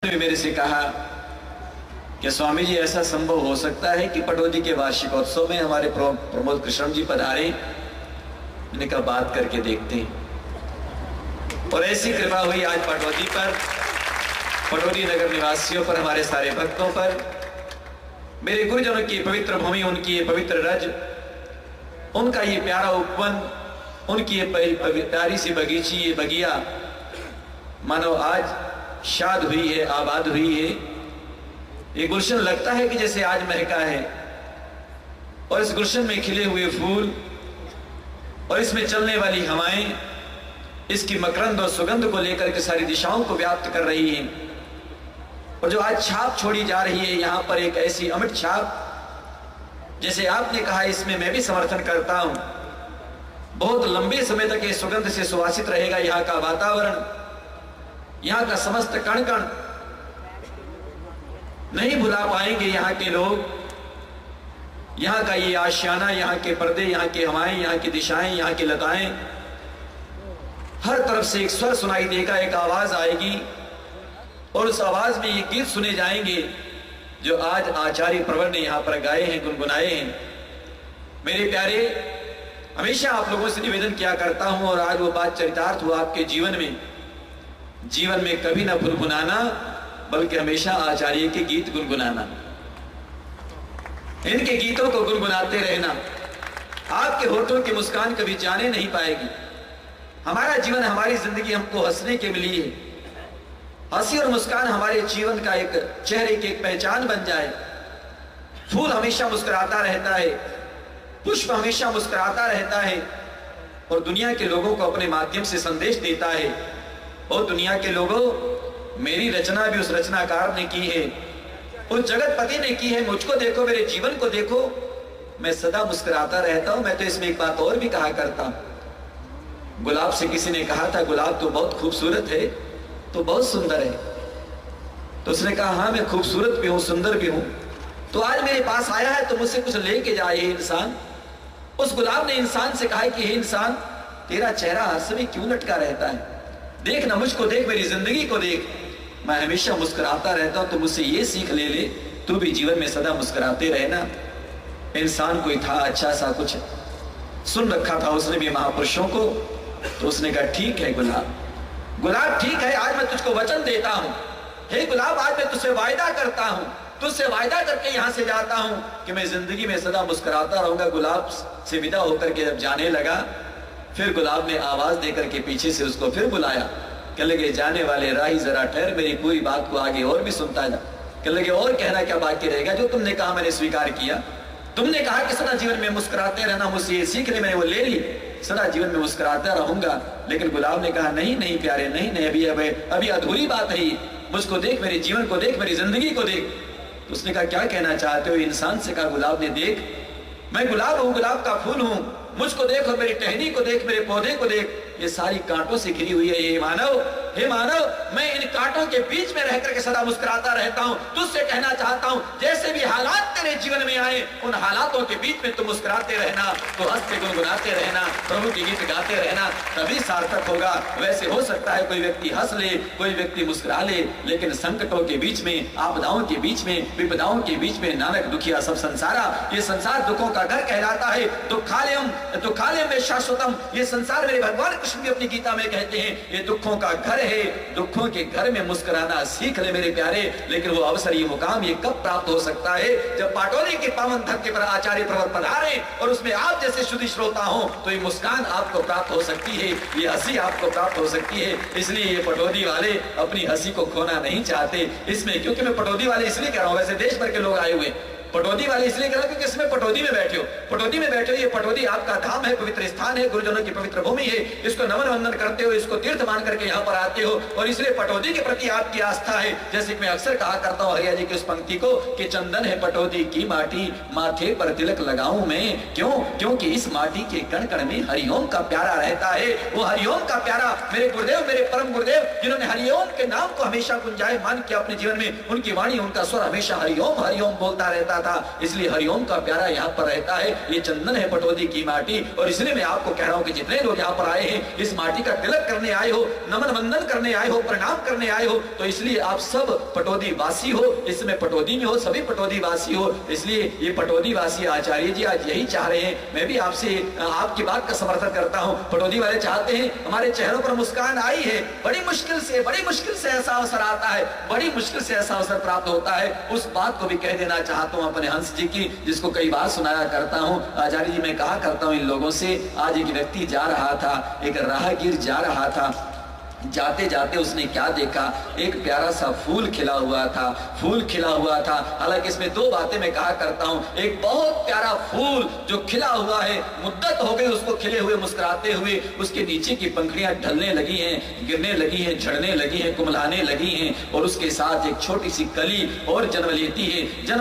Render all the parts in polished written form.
ने मेरे से कहा कि स्वामी जी ऐसा संभव हो सकता है कि पटौदी के वार्षिकोत्सव में हमारे प्रमोद कृष्ण जी पधारे। मैंने कहा बात करके देखते हैं। और ऐसी कृपा हुई आज पटौदी पर, पटौदी नगर निवासियों पर, हमारे सारे भक्तों पर, मेरे गुरुजनों की पवित्र भूमि, उनकी ये पवित्र रज, उनका ये प्यारा उपवन, उनकी ये प्यारी सी बगीची, ये बगिया मानो आज शाद हुई है, आबाद हुई है। ये गुलशन लगता है कि जैसे आज महका है। और इस गुलशन में खिले हुए फूल और इसमें चलने वाली हवाएं इसकी मकरंद और सुगंध को लेकर के सारी दिशाओं को व्याप्त कर रही हैं। और जो आज छाप छोड़ी जा रही है यहाँ पर, एक ऐसी अमिट छाप, जैसे आपने कहा, इसमें मैं भी समर्थन करता हूं। बहुत लंबे समय तक ये सुगंध से सुवासित रहेगा यहाँ का वातावरण, यहाँ का समस्त कण कण। नहीं भुला पाएंगे यहाँ के लोग, यहाँ का ये आशियाना, यहाँ के पर्दे, यहाँ की हवाएं, यहाँ की दिशाएं, यहाँ की लताएं। हर तरफ से एक स्वर सुनाई देगा, एक आवाज आएगी और उस आवाज में ये गीत सुने जाएंगे जो आज आचार्य प्रवर ने यहाँ पर गाए हैं, गुनगुनाए हैं। मेरे प्यारे, हमेशा आप लोगों से निवेदन किया करता हूं और आज वो बात चरितार्थ हुआ आपके जीवन में। जीवन में कभी ना भुनभुनाना, बल्कि हमेशा आचार्य के गीत गुनगुनाना, इनके गीतों को गुनगुनाते रहना। आपके होठों की मुस्कान कभी जाने नहीं पाएगी। हमारा जीवन, हमारी जिंदगी हमको हंसने के लिए है। हंसी और मुस्कान हमारे जीवन का एक चेहरे की एक पहचान बन जाए। फूल हमेशा मुस्कुराता रहता है, पुष्प हमेशा मुस्कुराता रहता है और दुनिया के लोगों को अपने माध्यम से संदेश देता है। और दुनिया के लोगों, मेरी रचना भी उस रचनाकार ने की है, उस जगतपति ने की है। मुझको देखो, मेरे जीवन को देखो, मैं सदा मुस्कुराता रहता हूं। मैं तो इसमें एक बात और भी कहा करता हूं। गुलाब से किसी ने कहा था, गुलाब तो बहुत खूबसूरत है, तो बहुत सुंदर है। तो उसने कहा, हाँ मैं खूबसूरत भी हूं, सुंदर भी हूं, तो आज मेरे पास आया है तो मुझसे कुछ लेके जाए इंसान। उस गुलाब ने इंसान से कहा कि हे इंसान, तेरा चेहरा हर समय क्यों लटका रहता है? देख ना, मुझको देख, मेरी जिंदगी को देख, मैं हमेशा मुस्कुराता रहता हूं। तो मुझसे ये सीख ले ले, तू भी जीवन में सदा मुस्कुराते रहना। इंसान कोई था, अच्छा सा कुछ सुन रखा था उसने भी महापुरुषों को। तो उसने कहा, ठीक है गुलाब, गुलाब ठीक है, आज मैं तुझको वचन देता हूं। हे गुलाब, आज मैं तुझसे वायदा करता हूं, तुझसे वायदा करके यहां से जाता हूं कि मैं जिंदगी में सदा मुस्कुराता रहूंगा। गुलाब से विदा होकर के जब जाने लगा, फिर गुलाब ने आवाज देकर के पीछे से उसको फिर बुलाया। कह लगे, जाने वाले राही जरा ठहर, मेरी पूरी बात को आगे और भी सुनता जा। कह लगे, और कहना क्या बाकी रहेगा? जो तुमने कहा मैंने स्वीकार किया। तुमने कहा कि सदा जीवन में मुस्कुराते रहना, मुझसे ये सीख ले, मैंने वो ले ली, सदा जीवन में मुस्कुराता रहूंगा। लेकिन गुलाब ने कहा, नहीं नहीं प्यारे, नहीं नहीं, अभी अधूरी बात है। मुझको देख, मेरे जीवन को देख, मेरी जिंदगी को देख। तो उसने कहा, क्या कहना चाहते हो? इंसान से कहा गुलाब ने, देख मैं गुलाब हूं, गुलाब का फूल हूं, मुझको देख और मेरी टहनी को देख, मेरे पौधे को देख, ये सारी कांटों से घिरी हुई है। ये मानव, हे मानव, मैं इन कांटों के बीच में रहकर के सदा मुस्कुराता रहता हूं। तुझसे कहना चाहता हूं, जैसे भी हालात तेरे जीवन में आए, उन हालातों के बीच में तुम मुस्कुराते रहना, तो हंसते गुनगुनाते रहना, प्रभु के गीत गाते रहना, तभी सार्थक होगा। वैसे हो सकता है कोई व्यक्ति हंस ले, कोई व्यक्ति मुस्कुरा ले, लेकिन संकटों के बीच में, आपदाओं के बीच में, विपदाओं के बीच में नानक दुखिया सब संसारा, ये संसार दुखों का घर कहलाता है। दुखालयम में शाश्वतम, ये संसार मेरे भगवान कृष्ण भी अपनी गीता में कहते हैं, ये दुखों का घर है। दुखों के घर में मुस्कुराना सीख ले मेरे प्यारे। लेकिन वो अवसर, ये मुकाम, ये कब प्राप्त हो सकता है? जब पाटौदी के पावन धरती पर आचार्य प्रवर पधारे और उसमें आप जैसे शुद्ध श्रोता हो, तो ये मुस्कान आपको प्राप्त हो सकती है, ये हंसी आपको प्राप्त हो सकती है। इसलिए ये पटौदी वाले अपनी हंसी को खोना नहीं चाहते इसमें। क्योंकि मैं पटौदी वाले इसलिए कह रहा हूं, वैसे देश भर के लोग आए हुए, पटौदी वाले इसलिए कह रहा हूं क्योंकि इसमें पटौदी में बैठे हो, पटौदी में बैठे हो। ये पटौदी आपका धाम है, पवित्र स्थान है, गुरुजनों की पवित्र भूमि है। इसको नमन वंदन करते हो, इसको तीर्थ मान करके यहाँ पर आते हो, और इसलिए पटौदी के प्रति आपकी आस्था है। जैसे कि मैं अक्सर कहा करता हूँ हरिया जी की उस पंक्ति को कि चंदन है पटौदी की माटी, माथे पर तिलक लगाऊं मैं। क्यों? क्योंकि इस माटी के कण कण में हरिओम का प्यारा रहता है। वो हरिओम का प्यारा मेरे गुरुदेव, मेरे परम गुरुदेव, जिन्होंने हरिओम के नाम को हमेशा गुंजायमान किया अपने जीवन में, उनकी वाणी, उनका स्वर हमेशा हरिओम हरिओम बोलता रहता करता था, इसलिए हरिओम का प्यारा यहाँ पर रहता है। ये चंदन है पटौदी की माटी, और इसलिए मैं आपको कह रहा हूँ कि जितने लोग यहाँ पर आए हैं, इस माटी का तिलक करने आए हो, नमन वंदन करने आए हो, प्रणाम करने आए हो, तो इसलिए आप सब पटौदी वासी हो, इसमें पटौदी में हो, सभी पटौदी वासी हो। इसलिए ये पटौदी वासी आचार्य जी आज यही चाह रहे हैं। मैं भी आपसे आपकी बात का समर्थन करता हूँ। पटौदी वाले चाहते हैं हमारे चेहरों पर मुस्कान आई है, बड़ी मुश्किल से ऐसा अवसर आता है, बड़ी मुश्किल से ऐसा अवसर प्राप्त होता है। उस बात को भी कह देना चाहता हूँ अपने हंस जी की, जिसको कई बार सुनाया करता हूँ। आचार्य जी मैं कहा करता हूँ इन लोगों से, आज एक व्यक्ति जा रहा था, एक राहगीर जा रहा था, जाते जाते उसने क्या देखा, एक प्यारा सा फूल खिला हुआ था, फूल खिला हुआ था। हालांकि इसमें दो बातें मैं कहा करता हूँ, एक बहुत प्यारा फूल जो खिला हुआ है, मुद्दत हो गई उसको खिले हुए, मुस्कुराते हुए, उसके नीचे की पंखुड़ियां ढलने लगी हैं, गिरने लगी हैं, झड़ने लगी हैं, कुमलाने लगी हैं, और उसके साथ एक छोटी सी कली और जन्म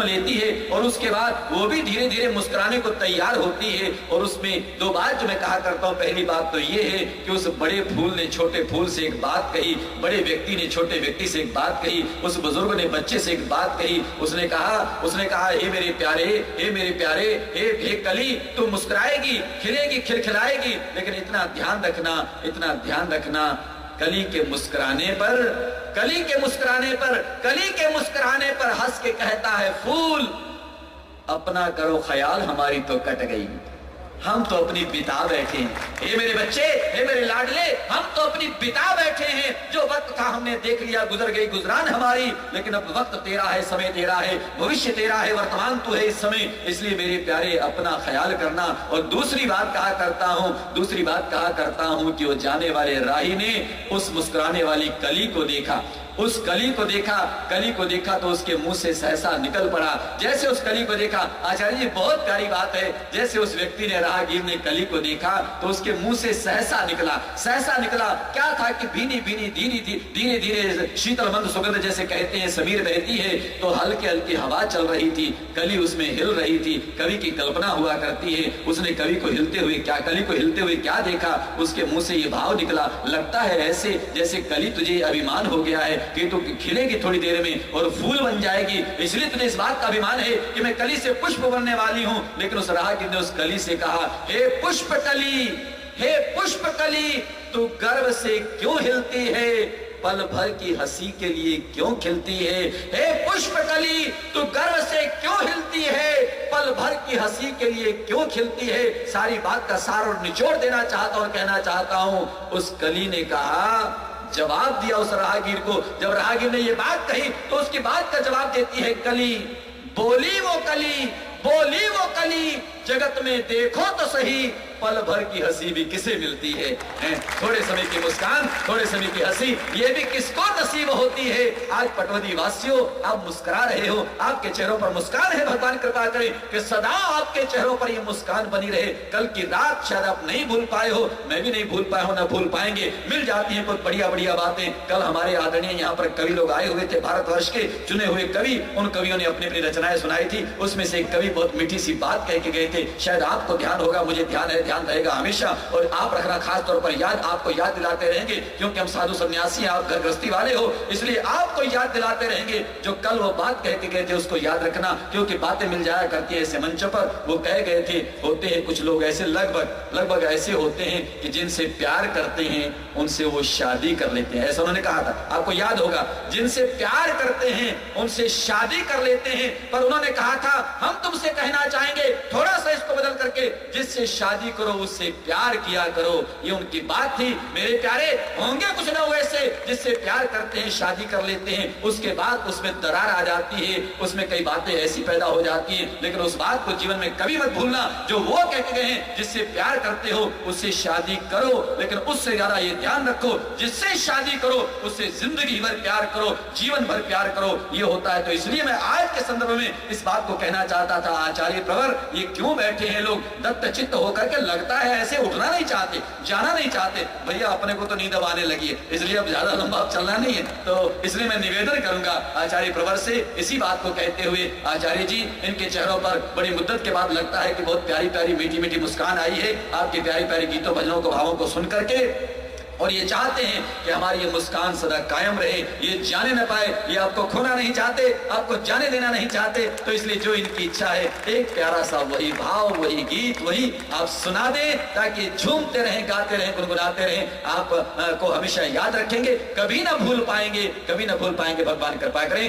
लेती है, और उसके बाद वो भी धीरे धीरे मुस्कुराने को तैयार होती है। और उसमें दो बात जो मैं कहा करता हूँ, पहली बात तो ये है कि उस बड़े फूल ने छोटे फूल से एक बात कही, बड़े व्यक्ति ने छोटे व्यक्ति से एक बात कही, उस बुजुर्ग ने बच्चे से एक बात कही। उसने कहा हे मेरे प्यारे, हे कली, तू मुस्कुराएगी, खिलेगी, खिलखिलाएगी, लेकिन इतना ध्यान रखना, कली के मुस्कुराने पर हंस के कहता है फूल, अपना करो ख्याल, हमारी तो कट गई, हम तो अपनी बिता बैठे हैं। हे मेरे बच्चे, हे मेरे लाडले, हम तो अपनी बिता बैठे हैं। जो वक्त था हमने देख लिया, गुजर गई गुजरान हमारी, लेकिन अब वक्त तेरा है, समय तेरा है, भविष्य तेरा है, वर्तमान तू है इस समय। इसलिए मेरे प्यारे अपना ख्याल करना। और दूसरी बात कहा करता हूं कि वो जाने वाले राही ने उस मुस्कुराने वाली कली को देखा, उस कली को देखा तो उसके मुंह से सहसा निकल पड़ा। जैसे उस कली को देखा, आचार्य जी बहुत प्यारी बात है, जैसे उस व्यक्ति ने, राहगीर ने कली को देखा तो उसके मुंह से सहसा निकला। क्या था कि भीनी धीरे धीरे शीतल मंद सुगंध जैसे कहते हैं समीर बहती है, तो हल्की हल्की हवा चल रही थी, कली उसमें हिल रही थी। कवि की कल्पना हुआ करती है, उसने कली को हिलते हुए क्या देखा, उसके मुंह से ये भाव निकला, लगता है ऐसे जैसे कली तुझे अभिमान हो गया है कि तू खिलेगी थोड़ी देर में और फूल बन जाएगी, इसलिए तुझे इस बात का अभिमान है कि मैं कली से पुष्प बनने वाली हूं। लेकिन उस राहगीर ने उस कली से कहा, हे पुष्प कली, तू गर्व से क्यों हिलती है, पल भर की हंसी के लिए क्यों खिलती है। हे पुष्प कली, तू गर्व से क्यों हिलती है, पल भर की हंसी के लिए क्यों खिलती है। सारी बात का सार और निचोड़ देना चाहता और कहना चाहता हूं, उस कली ने कहा, जवाब दिया उस राहगीर को। जब राहगीर ने ये बात कही तो उसकी बात का जवाब देती है कली। बोली वो कली, जगत में देखो तो सही, पल भर की हंसी भी किसे मिलती है। थोड़े समय की मुस्कान, थोड़े समय की हंसी, ये भी किसको नसीब होती है। आज पटौदी वासियों, आप मुस्कुरा रहे हो, आपके चेहरों पर मुस्कान है। भगवान कृपा करे कि सदा आपके चेहरों पर ये मुस्कान बनी रहे। कल की रात शायद आप नहीं भूल पाए हो, मैं भी नहीं भूल पाया हूं, ना भूल पाएंगे। मिल जाती है कुछ बढ़िया बातें। कल हमारे आदरणीय यहाँ पर कवि लोग आए हुए थे, भारतवर्ष के चुने हुए कवि। उन कवियों ने अपनी अपनी रचनाएं सुनाई थी। उसमें से एक कवि बहुत मीठी सी बात कह के गए थे, शायद आपको ध्यान होगा, मुझे ध्यान है, ध्यान रहेगा हमेशा, और आप रखना खास तौर पर याद, आपको याद दिलाते रहेंगे, क्योंकि हम साधु सन्यासी, आप घर गृहस्थी वाले हो, इसलिए आपको याद दिलाते रहेंगे। जो कल वो बात कह के गए थे उसको याद रखना, क्योंकि बातें मिल जाया करती है ऐसे मंचों पर। वो कह गए थे, होते हैं कुछ लोग ऐसे, लगभग ऐसे होते हैं कि जिनसे प्यार करते हैं उनसे वो शादी कर लेते हैं, ऐसा उन्होंने कहा था। आपको याद होगा, जिनसे प्यार करते हैं उनसे शादी कर लेते हैं। पर उन्होंने कहा था, हम तुमसे कहना चाहेंगे थोड़ा सा इसको बदल करके, जिससे शादी करो उससे प्यार किया करो। ये उनकी बात थी। मेरे प्यारे, होंगे कुछ लोग ऐसे जिससे प्यार करते हैं, शादी कर लेते हैं, उसके बाद उसमें दरार आ जाती है, उसमें कई बातें ऐसी पैदा हो जाती है। लेकिन उस बात को जीवन में कभी मत भूलना जो वो कह के गए हैं, जिससे प्यार करते हो उससे शादी करो, लेकिन उससे ज्यादा ये ध्यान रखो, जिससे शादी करो उससे जिंदगी भर प्यार करो, जीवन भर प्यार करो। ये होता है। तो इसलिए मैं आज के संदर्भ में इस बात को कहना चाहता था, आचार्य प्रवर, ये क्यों बैठे हैं लोग दत्त चित्त होकर के, लगता है ऐसे उठना नहीं चाहते, जाना नहीं चाहते। भैया अपने को तो नींद आने लगी है, इसलिए अब ज्यादा लंबा चलना नहीं है। तो इसलिए मैं निवेदन करूंगा आचार्य प्रवर से, इसी बात को कहते हुए, आचार्य जी, इनके चेहरों पर बड़ी मुद्दत के बाद लगता है कि बहुत प्यारी प्यारी मीठी मीठी मुस्कान आई है आपकी प्यारी प्यारी गीतों भजनों को, भावों को सुन करके। और ये चाहते हैं कि हमारी ये मुस्कान सदा कायम रहे, ये जाने न पाए, ये आपको खोना नहीं चाहते, आपको जाने देना नहीं चाहते। तो इसलिए जो इनकी इच्छा है, एक प्यारा सा वही भाव, वही गीत, वही आप सुना दें, ताकि झूमते रहें, गाते रहें, गुनगुनाते रहें। आप को हमेशा याद रखेंगे, कभी ना भूल पाएंगे, कभी ना भूल पाएंगे। भगवान कृपा करें।